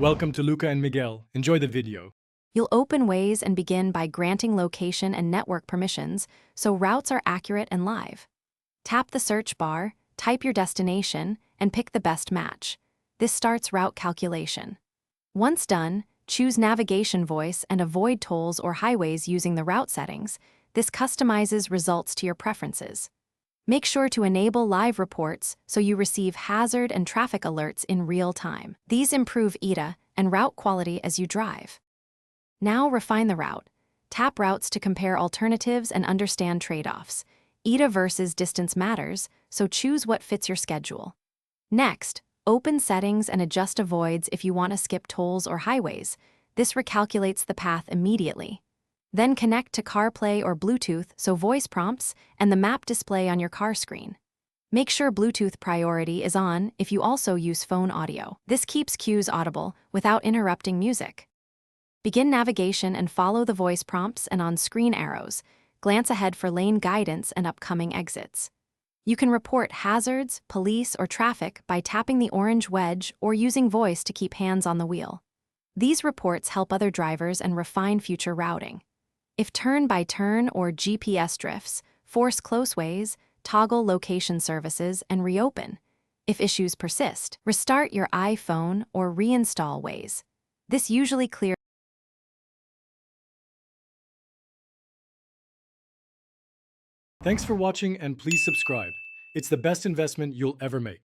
Welcome to Luca and Miguel. Enjoy the video. You'll open Waze and begin by granting location and network permissions so routes are accurate and live. Tap the search bar, type your destination, and pick the best match. This starts route calculation. Once done, choose navigation voice and avoid tolls or highways using the route settings. This customizes results to your preferences. Make sure to enable live reports so you receive hazard and traffic alerts in real time. These improve ETA and route quality as you drive. Now refine the route. Tap routes to compare alternatives and understand trade-offs. ETA versus distance matters, so choose what fits your schedule. Next, open settings and adjust avoids if you want to skip tolls or highways. This recalculates the path immediately. Then connect to CarPlay or Bluetooth so voice prompts and the map display on your car screen. Make sure Bluetooth priority is on if you also use phone audio. This keeps cues audible without interrupting music. Begin navigation and follow the voice prompts and on-screen arrows. Glance ahead for lane guidance and upcoming exits. You can report hazards, police, or traffic by tapping the orange wedge or using voice to keep hands on the wheel. These reports help other drivers and refine future routing. If turn-by-turn or GPS drifts, force close ways, toggle location services, and reopen. If issues persist, restart your iPhone or reinstall Waze. This usually clears. Thanks for watching and please subscribe. It's the best investment you'll ever make.